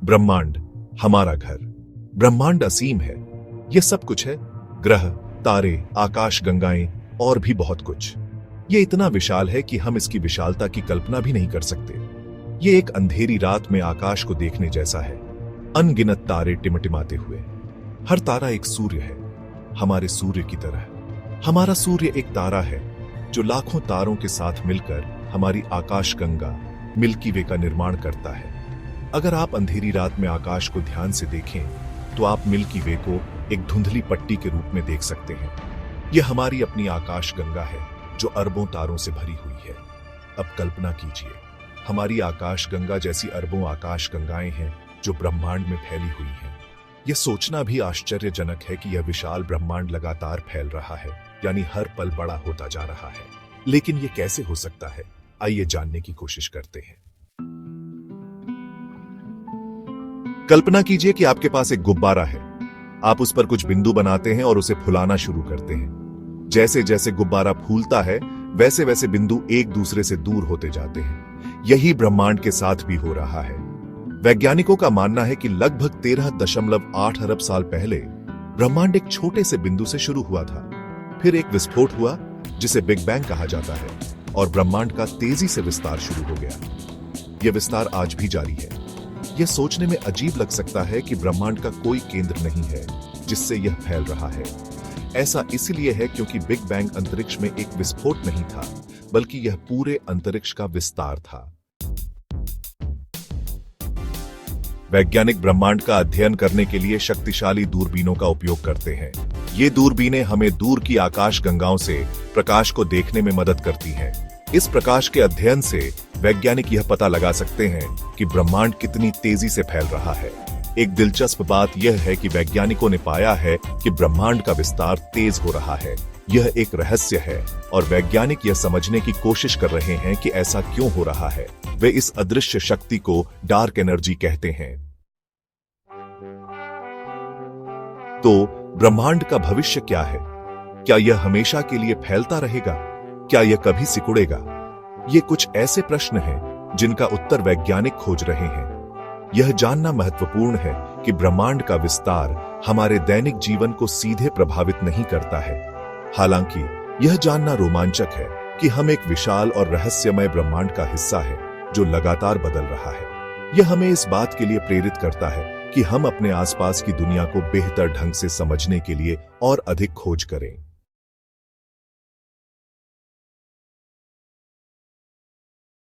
ब्रह्मांड, हमारा घर। ब्रह्मांड असीम है। यह सब कुछ है, ग्रह, तारे, आकाश गंगाएं और भी बहुत कुछ। ये इतना विशाल है कि हम इसकी विशालता की कल्पना भी नहीं कर सकते। ये एक अंधेरी रात में आकाश को देखने जैसा है, अनगिनत तारे टिमटिमाते हुए। हर तारा एक सूर्य है, हमारे सूर्य की तरह। हमारा सूर्य एक तारा है जो लाखों तारों के साथ मिलकर हमारी आकाश गंगा मिल्की वे का निर्माण करता है। अगर आप अंधेरी रात में आकाश को ध्यान से देखें तो आप मिल्की वे को एक धुंधली पट्टी के रूप में देख सकते हैं। यह हमारी अपनी आकाश गंगा है जो अरबों तारों से भरी हुई है। अब कल्पना कीजिए, हमारी आकाश गंगा जैसी अरबों आकाश गंगाएं हैं जो ब्रह्मांड में फैली हुई हैं। यह सोचना भी आश्चर्यजनक है कि यह विशाल ब्रह्मांड लगातार फैल रहा है, यानी हर पल बड़ा होता जा रहा है। लेकिन यह कैसे हो सकता है? आइए जानने की कोशिश करते हैं। कल्पना कीजिए कि आपके पास एक गुब्बारा है। आप उस पर कुछ बिंदु बनाते हैं और उसे फुलाना शुरू करते हैं। जैसे जैसे गुब्बारा फूलता है, वैसे वैसे बिंदु एक दूसरे से दूर होते जाते हैं। यही ब्रह्मांड के साथ भी हो रहा है। वैज्ञानिकों का मानना है कि लगभग 13.8 अरब साल पहले ब्रह्मांड एक छोटे से बिंदु से शुरू हुआ था। फिर एक विस्फोट हुआ जिसे बिग बैंग कहा जाता है, और ब्रह्मांड का तेजी से विस्तार शुरू हो गया। यह विस्तार आज भी जारी है। यह सोचने में अजीब लग सकता है कि ब्रह्मांड का कोई केंद्र नहीं है जिससे यह फैल रहा है। ऐसा इसलिए है क्योंकि बिग बैंग अंतरिक्ष में एक विस्फोट नहीं था, बल्कि यह पूरे अंतरिक्ष का विस्तार था। वैज्ञानिक ब्रह्मांड का अध्ययन करने के लिए शक्तिशाली दूरबीनों का उपयोग करते हैं। ये दूरबीनें हमें दूर की आकाश गंगाओं से प्रकाश को देखने में मदद करती हैं। इस प्रकाश के अध्ययन से वैज्ञानिक यह पता लगा सकते हैं कि ब्रह्मांड कितनी तेजी से फैल रहा है। एक दिलचस्प बात यह है कि वैज्ञानिकों ने पाया है कि ब्रह्मांड का विस्तार तेज हो रहा है। यह एक रहस्य है और वैज्ञानिक यह समझने की कोशिश कर रहे हैं कि ऐसा क्यों हो रहा है। वे इस अदृश्य शक्ति को डार्क एनर्जी कहते हैं। तो ब्रह्मांड का भविष्य क्या है? क्या यह हमेशा के लिए फैलता रहेगा? क्या यह कभी सिकुड़ेगा? ये कुछ ऐसे प्रश्न हैं जिनका उत्तर वैज्ञानिक खोज रहे हैं। यह जानना महत्वपूर्ण है कि ब्रह्मांड का विस्तार हमारे दैनिक जीवन को सीधे प्रभावित नहीं करता है। हालांकि यह जानना रोमांचक है कि हम एक विशाल और रहस्यमय ब्रह्मांड का हिस्सा है जो लगातार बदल रहा है। यह हमें इस बात के लिए प्रेरित करता है कि हम अपने आसपास की दुनिया को बेहतर ढंग से समझने के लिए और अधिक खोज करें।